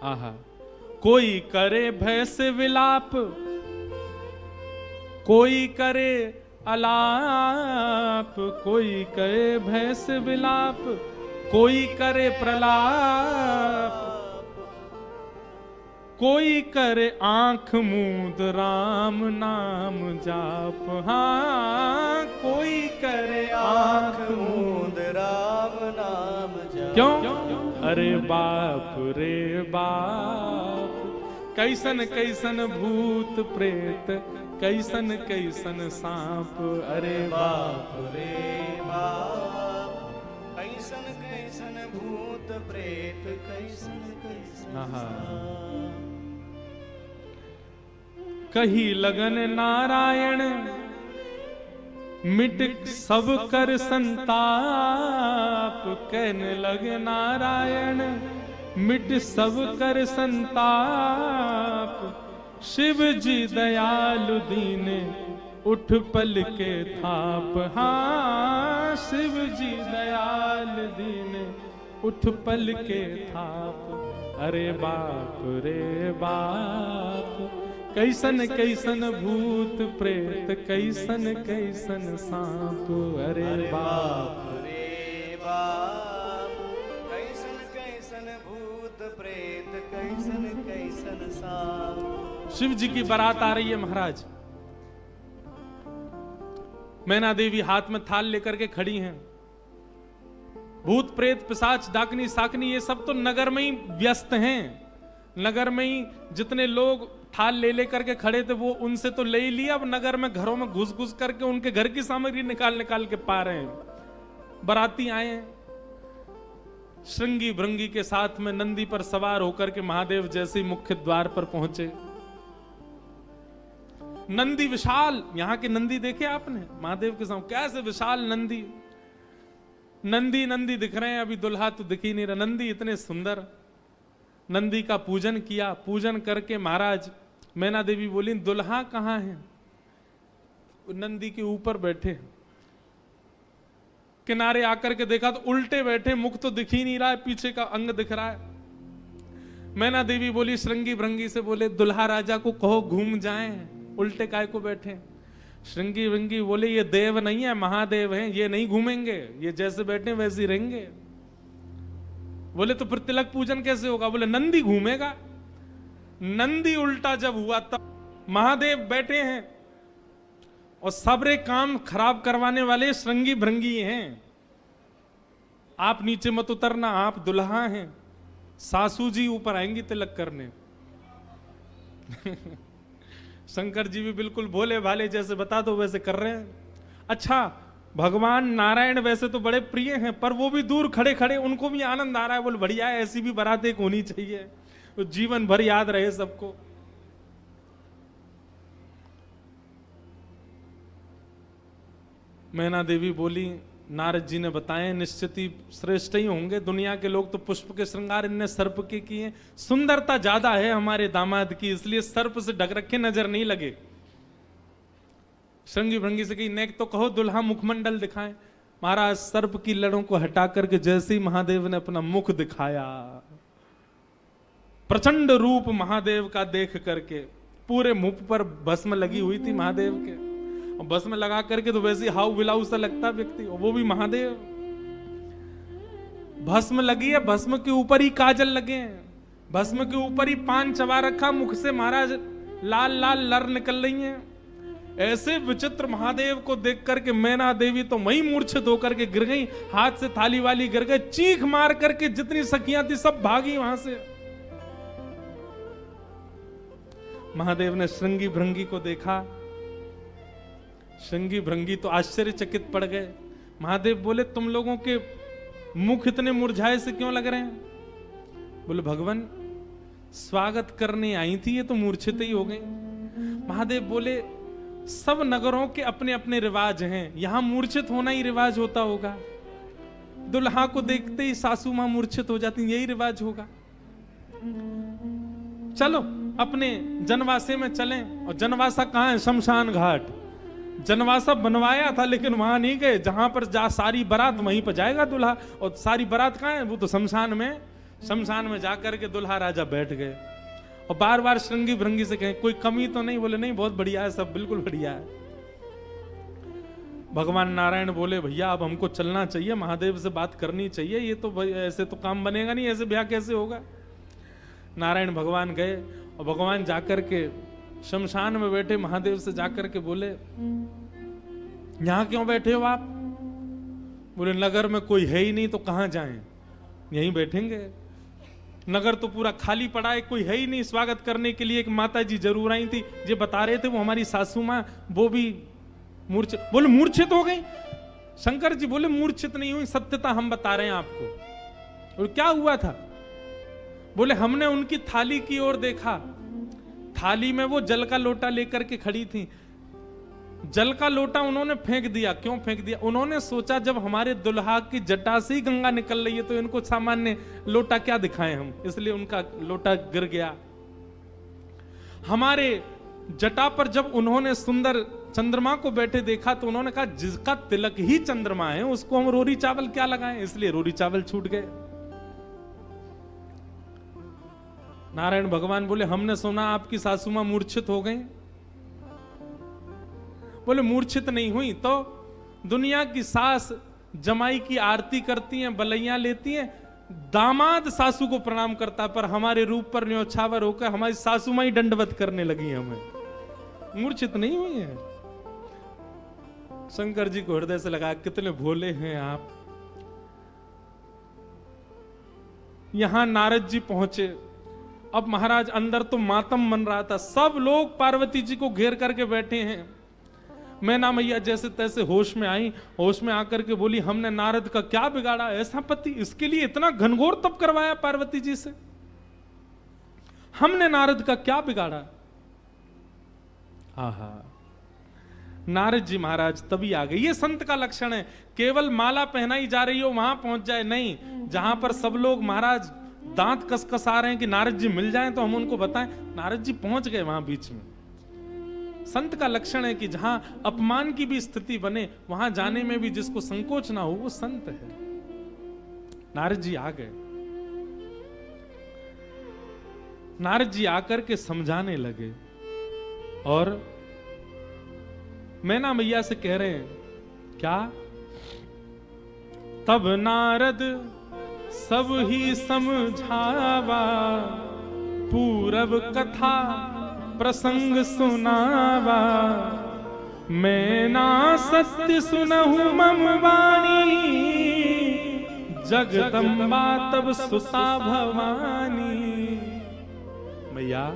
आहा, कोई करे भय से विलाप, कोई करे अलाप, कोई करे भय से विलाप, कोई करे प्रलाप, कोई करे आंख मूंद राम नाम जाप। हाँ कोई करे आंख मूंद राम नाम जाप। क्यों? अरे बाप रे बाप, कैसन कैसन भूत प्रेत, कैसन कैसन सांप। अरे बाप रे बाप, कैसन कैसन भूत प्रेत, कैसन कैसन सांप। कही लगन नारायण, मिट सब कर संताप। कहने लगे नारायण, मिट सब कर संताप। शिव जी दयालु दीन, उठ पल के थाप। हाँ शिव जी दयालु दीन, उठ पल के थाप। अरे बाप रे बाप, कैसन कैसन भूत प्रेत, कैसन कैसन सांप। अरे बाप रे बाप, कैसन कैसन भूत प्रेत, कैसन कैसन सांप। शिव जी की बारात आ रही है महाराज। मैना देवी हाथ में थाल लेकर के खड़ी हैं। भूत प्रेत पिशाच डाकनी साकनी ये सब तो नगर में ही व्यस्त हैं। नगर में ही जितने लोग थाल ले लेकर के खड़े थे वो उनसे तो ले ही लिया, अब नगर में घरों में घुस घुस करके उनके घर की सामग्री निकाल निकाल के पा रहे हैं। बाराती आए हैं, श्रृंगी भृंगी के साथ में नंदी पर सवार होकर के महादेव जैसे ही मुख्य द्वार पर पहुंचे। नंदी विशाल, यहां के नंदी देखे आपने महादेव के सामने कैसे विशाल नंदी, नंदी नंदी दिख रहे हैं, अभी दुल्हा तो दिख ही नहीं रहा। नंदी इतने सुंदर। नंदी का पूजन किया, पूजन करके महाराज मैना देवी बोली दुल्हा कहां है? नंदी के ऊपर बैठे। किनारे आकर के देखा तो उल्टे बैठे, मुख तो दिख ही नहीं रहा है, पीछे का अंग दिख रहा है। मैना देवी बोली श्रृंगी भृंगी से, बोले दुल्हा राजा को कहो घूम जाएं, उल्टे काय को बैठे। श्रृंगी भृंगी बोले ये देव नहीं है, महादेव हैं, ये नहीं घूमेंगे, ये जैसे बैठे वैसे ही रहेंगे। बोले तो फिर तिलक पूजन कैसे होगा? बोले नंदी घूमेगा। नंदी उल्टा जब हुआ तब महादेव बैठे हैं और सबरे काम खराब करवाने वाले श्रृंगी भृंगी हैं। आप नीचे मत उतरना, आप दुल्हा हैं, सासू जी ऊपर आएंगी तिलक करने। शंकर जी भी बिल्कुल भोले भाले, जैसे बता दो वैसे कर रहे हैं। अच्छा भगवान नारायण वैसे तो बड़े प्रिय हैं, पर वो भी दूर खड़े खड़े उनको भी आनंद आ रहा है। बोल बढ़िया है, ऐसी भी बारात एक होनी चाहिए, तो जीवन भर याद रहे सबको। मैना देवी बोली नारद जी ने बताए निश्चित ही श्रेष्ठ ही होंगे, दुनिया के लोग तो पुष्प के श्रृंगार इनने सर्प के किए, सुंदरता ज्यादा है हमारे दामाद की, इसलिए सर्प से ढक रखे नजर नहीं लगे। श्रृंगी भृंगी से कही नेक तो कहो दुल्हा मुखमंडल दिखाएं। महाराज सर्प की लड़ों को हटा करके जैसे ही महादेव ने अपना मुख दिखाया, प्रचंड रूप महादेव का देख करके पूरे मुख पर भस्म लगी हुई थी महादेव के, और भस्म लगा करके तो वैसे हाउ बिलाऊ सा लगता व्यक्ति, और वो भी महादेव। भस्म लगी है, भस्म के ऊपर ही काजल लगे हैं, भस्म के ऊपर ही पान चबा रखा, मुख से महाराज लाल लाल लर निकल रही हैं। ऐसे विचित्र महादेव को देख करके मैना देवी तो वही मूर्छित होकर के गिर गई, हाथ से थाली वाली गिर गई, चीख मार करके जितनी सखियां थी सब भागी वहां से। महादेव ने श्रृंगी भृंगी को देखा, श्रृंगी भृंगी तो आश्चर्यचकित पड़ गए। महादेव बोले तुम लोगों के मुख इतने मुरझाए से क्यों लग रहे हैं? बोले भगवान स्वागत करने आई थी, ये तो मूर्छित ही हो गई। महादेव बोले सब नगरों के अपने अपने रिवाज हैं, यहां मूर्छित होना ही रिवाज होता होगा। दुल्हा को देखते ही सासू मां मूर्छित हो जाती, यही रिवाज होगा। चलो अपने जनवासे में चलें। और जनवासा कहां है? शमशान घाट। जनवासा बनवाया था लेकिन वहां नहीं गए, जहां पर जा सारी बारात वहीं पर जाएगा दूल्हा। और सारी बारात कहां है? वो तो शमशान में। शमशान में जाकर के दूल्हा राजा बैठ गए और बार बार श्रृंगी भृंगी से कहें कोई कमी तो नहीं? बोले नहीं, बहुत बढ़िया है, सब बिल्कुल बढ़िया है। भगवान नारायण बोले भैया अब हमको चलना चाहिए, महादेव से बात करनी चाहिए, ये तो ऐसे तो काम बनेगा नहीं, ऐसे ब्याह कैसे होगा। नारायण भगवान गए और भगवान जाकर के शमशान में बैठे महादेव से जाकर के बोले यहां क्यों बैठे हो आप? बोले नगर में कोई है ही नहीं तो कहां जाएं, यहीं बैठेंगे। नगर तो पूरा खाली पड़ा है, कोई है ही नहीं स्वागत करने के लिए। एक माता जी जरूर आई थी, ये बता रहे थे वो हमारी सासू मां, वो भी मूर्छित। बोले मूर्छित हो गई? शंकर जी बोले मूर्छित नहीं हुई, सत्यता हम बता रहे हैं आपको। और क्या हुआ था? बोले हमने उनकी थाली की ओर देखा, थाली में वो जल का लोटा लेकर के खड़ी थी। जल का लोटा उन्होंने फेंक दिया। क्यों फेंक दिया? उन्होंने सोचा जब हमारे दुल्हा की जटा से ही गंगा निकल रही है तो इनको सामान्य लोटा क्या दिखाएं हम, इसलिए उनका लोटा गिर गया। हमारे जटा पर जब उन्होंने सुंदर चंद्रमा को बैठे देखा तो उन्होंने कहा जिसका तिलक ही चंद्रमा है उसको हम रोरी चावल क्या लगाएं, इसलिए रोरी चावल छूट गए। नारायण भगवान बोले हमने सुना आपकी सासू मां मूर्छित हो गई। बोले मूर्छित नहीं हुई तो दुनिया की सास जमाई की आरती करती हैं, बलैया लेती हैं, दामाद सासू को प्रणाम करता, पर हमारे रूप पर न्योछावर होकर हमारी सासू मां ही दंडवत करने लगी हमें। मूर्छित नहीं हुई है। शंकर जी को हृदय से लगा कितने भोले हैं आप। यहां नारद जी पहुंचे। अब महाराज अंदर तो मातम मन रहा था, सब लोग पार्वती जी को घेर करके बैठे हैं। मैना मैया जैसे तैसे होश में आई, होश में आकर के बोली हमने नारद का क्या बिगाड़ा, ऐसा पति, इसके लिए इतना घनघोर तप करवाया पार्वती जी से, हमने नारद का क्या बिगाड़ा। आहा, नारद जी महाराज तभी आ गए। ये संत का लक्षण है, केवल माला पहनाई जा रही हो वहां पहुंच जाए नहीं, जहां पर सब लोग महाराज दांत कसकस आ रहे हैं कि नारद जी मिल जाएं तो हम उनको बताएं, नारद जी पहुंच गए वहां बीच में। संत का लक्षण है कि जहां अपमान की भी स्थिति बने वहां जाने में भी जिसको संकोच ना हो वो संत है। नारद जी आ गए। नारद जी आकर के समझाने लगे और मैना मैया से कह रहे हैं क्या? तब नारद सब ही समझावा, पूरब कथा प्रसंग सुनावा, मैं ना सत्य सुनहु मम वाणी, जगदम्बा तब सुता भवानी। मैया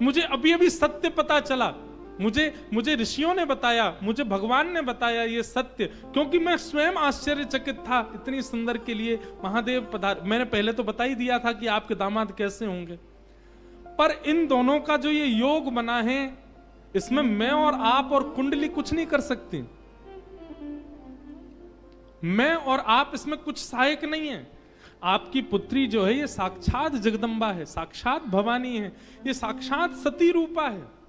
मुझे अभी अभी सत्य पता चला, मुझे ऋषियों ने बताया, मुझे भगवान ने बताया ये सत्य, क्योंकि मैं स्वयं आश्चर्यचकित था। इतनी सुंदर के लिए महादेव पधार। मैंने पहले तो बता ही दिया था कि आपके दामाद कैसे होंगे, पर इन दोनों का जो ये योग बना है इसमें मैं और आप और कुंडली कुछ नहीं कर सकती। मैं और आप इसमें कुछ सहायक नहीं है। आपकी पुत्री जो है ये साक्षात जगदम्बा है, साक्षात भवानी है, ये साक्षात सती रूपा है।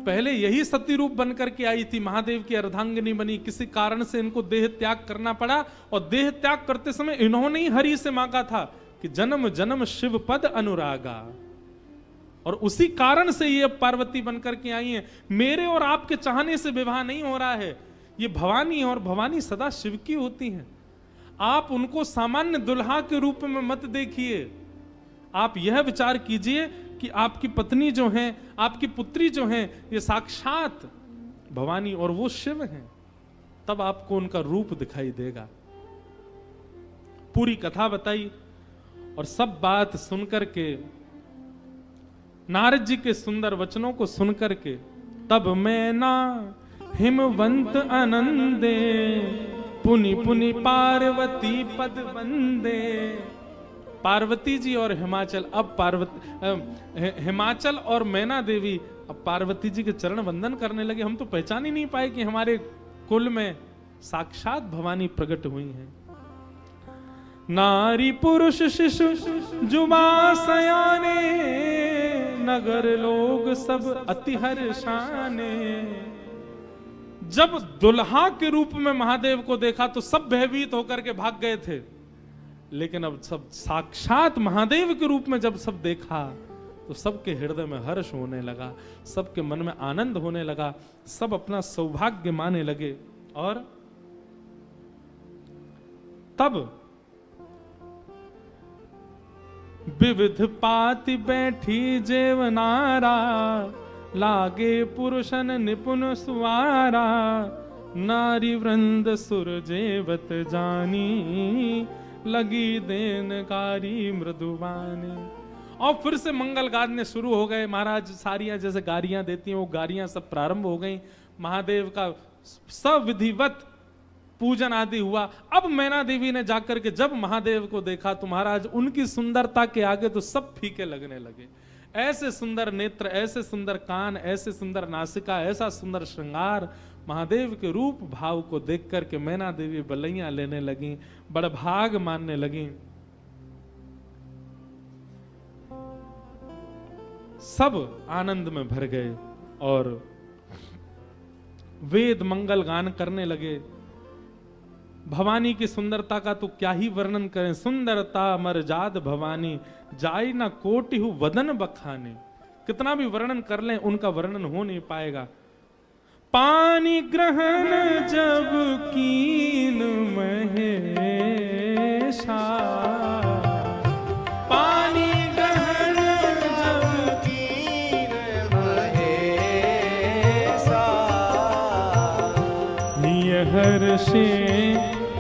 पहले यही सती रूप बनकर के आई थी, महादेव की अर्धांगिनी बनी, किसी कारण से इनको देह त्याग करना पड़ा और देह त्याग करते समय इन्होंने ही हरि से मांगा था कि जन्म जन्म शिव पद अनुरागा, और उसी कारण से ये पार्वती बनकर के आई हैं। मेरे और आपके चाहने से विवाह नहीं हो रहा है, ये भवानी है और भवानी सदा शिव की होती हैं। आप उनको सामान्य दुल्हा के रूप में मत देखिए। आप यह विचार कीजिए कि आपकी पत्नी जो है, आपकी पुत्री जो है, ये साक्षात भवानी और वो शिव हैं। तब आपको उनका रूप दिखाई देगा। पूरी कथा बताई और सब बात सुनकर के, नारद जी के सुंदर वचनों को सुनकर के, तब मैना हिमवंत आनंदे, पुनि पुनि पार्वती पद वंदे। पार्वती जी और हिमाचल, अब हिमाचल और मैना देवी अब पार्वती जी के चरण वंदन करने लगे। हम तो पहचान ही नहीं पाए कि हमारे कुल में साक्षात भवानी प्रकट हुई हैं। नारी पुरुष शिशु जुबा सयाने, नगर लोग सब अति हर्षाने। जब दुल्हा के रूप में महादेव को देखा तो सब भयभीत होकर के भाग गए थे, लेकिन अब सब साक्षात महादेव के रूप में जब सब देखा तो सबके हृदय में हर्ष होने लगा, सबके मन में आनंद होने लगा, सब अपना सौभाग्य माने लगे। और तब विविध पाति बैठी जेवनारा, लागे पुरुषन निपुण सुवारा। नारी वृंद सुर जेवत जानी, लगी देनकारी मृदुवानी। और फिर से मंगल गाने शुरू हो गए। महाराज सारियां जैसे गारियां देती हैं, वो गारियां सब प्रारंभ हो गई। महादेव का सविधिवत पूजन आदि हुआ। अब मैना देवी ने जाकर के जब महादेव को देखा तो महाराज उनकी सुंदरता के आगे तो सब फीके लगने लगे। ऐसे सुंदर नेत्र, ऐसे सुंदर कान, ऐसे सुंदर नासिका, ऐसा सुंदर श्रृंगार, महादेव के रूप भाव को देख करके मैना देवी बलैया लेने लगी, बड़भाग मानने लगी। सब आनंद में भर गए और वेद मंगल गान करने लगे। भवानी की सुंदरता का तो क्या ही वर्णन करें। सुंदरता मरजाद भवानी, जाई ना कोटि हु वदन बखाने। कितना भी वर्णन कर लें उनका वर्णन हो नहीं पाएगा। पानी ग्रहण जब कीन महेशा, पानी ग्रहण जब कीन महेशा। हर्षे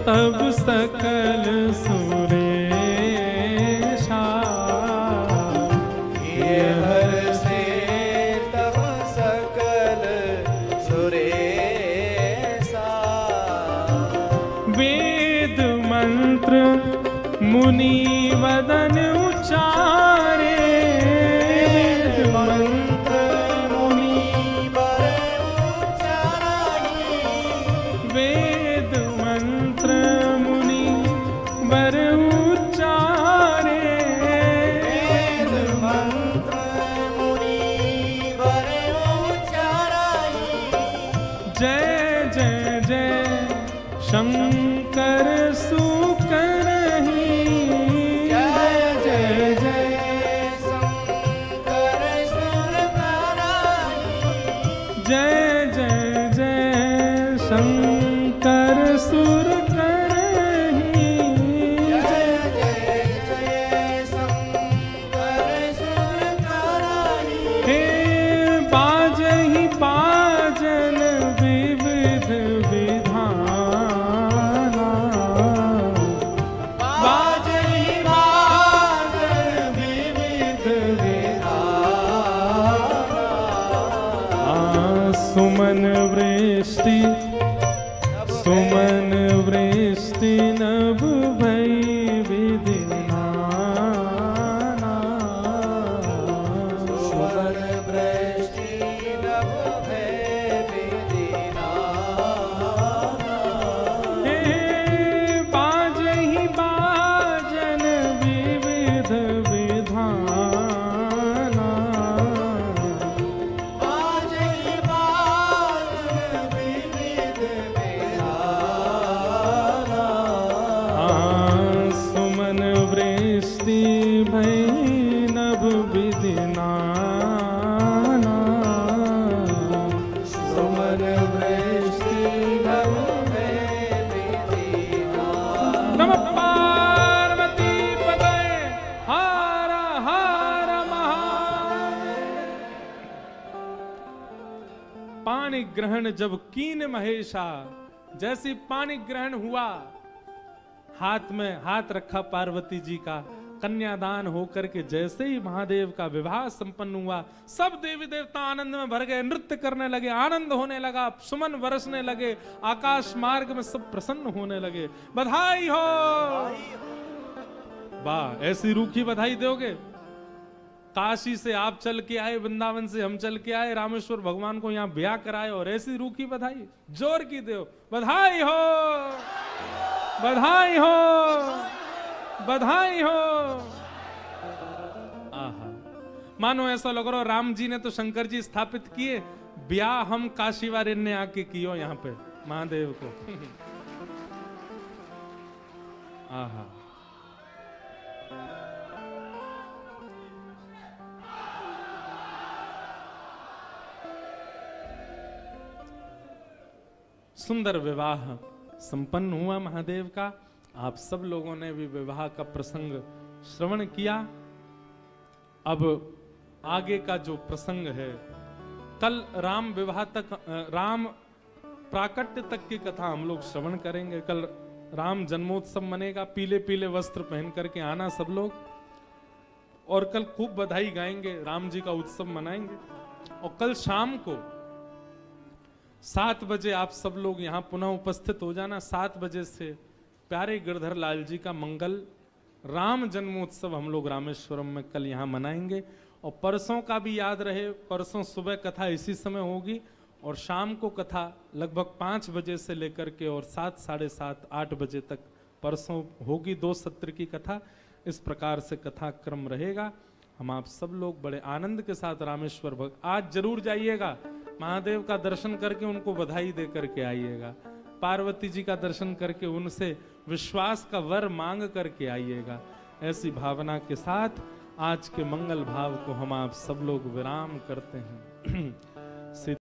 तब सकल सुरेशा, हर्षे तब सकल सुरेशा। वेद मंत्र मुनि वदन उचारे, वेद मंत्र मुनि वर उचाराई। वेद मंत्र मुनि वर उचारे। वेद मंत्र मुनि वर उचाराई। जय जय जय शंकर सुकरहि, जय जय जय शंकर सुर कराई। जय जय जय शंकर सुर करहि। जय जय जय शंकर सुर कराई। हे बाजहि बाजन विविध विधाना, बाजहि बाजन विविध विधाना। सुमन वृष्टि सुमन वृष्टि नभ भई विधि नाना। सुमन वृष्टि नभ भय विधिनाना। हे बाजहि बाजन विविध विधाना। बाजहि बाजन विविध विधाना। नमः पार्वती पतये हर हर महादेव। पानी ग्रहण जब कीन महेशा, जैसी पानी ग्रहण हुआ, हाथ में हाथ रखा पार्वती जी का, कन्यादान होकर के जैसे ही महादेव का विवाह संपन्न हुआ, सब देवी देवता आनंद में भर गए, नृत्य करने लगे, आनंद होने लगा, सुमन बरसने लगे, आकाश मार्ग में सब प्रसन्न होने लगे। बधाई हो। वाह, ऐसी रूखी बधाई दोगे? काशी से आप चल के आए, वृंदावन से हम चल के आए, रामेश्वर भगवान को यहाँ ब्याह कराए, और ऐसी रूखी बधाई जोर की दो। बधाई हो, बधाई हो, बधाई हो। आहा, मानो ऐसा लग रहा राम जी ने तो शंकर जी स्थापित किए, ब्याह हम काशी वाले ने आके कियो यहाँ पे महादेव को। आहा, सुंदर विवाह संपन्न हुआ महादेव का। आप सब लोगों ने भी विवाह का प्रसंग श्रवण किया। अब आगे का जो प्रसंग है, कल राम विवाह तक, राम प्राकट्य तक की कथा हम लोग श्रवण करेंगे। कल राम जन्मोत्सव मनेगा, पीले पीले वस्त्र पहन करके आना सब लोग, और कल खूब बधाई गाएंगे, राम जी का उत्सव मनाएंगे। और कल शाम को 7 बजे आप सब लोग यहाँ पुनः उपस्थित हो जाना। 7 बजे से प्यारे गिरधर लाल जी का मंगल राम जन्मोत्सव हम लोग रामेश्वरम में कल यहाँ मनाएंगे। और परसों का भी याद रहे, परसों सुबह कथा इसी समय होगी, और शाम को कथा लगभग 5 बजे से लेकर के और 7, साढ़े 7, 8 बजे तक परसों होगी। 2 सत्र की कथा, इस प्रकार से कथा क्रम रहेगा। हम आप सब लोग बड़े आनंद के साथ रामेश्वर आज जरूर जाइएगा, महादेव का दर्शन करके उनको बधाई दे करके आइएगा, पार्वती जी का दर्शन करके उनसे विश्वास का वर मांग करके आइएगा। ऐसी भावना के साथ आज के मंगल भाव को हम आप सब लोग विराम करते हैं।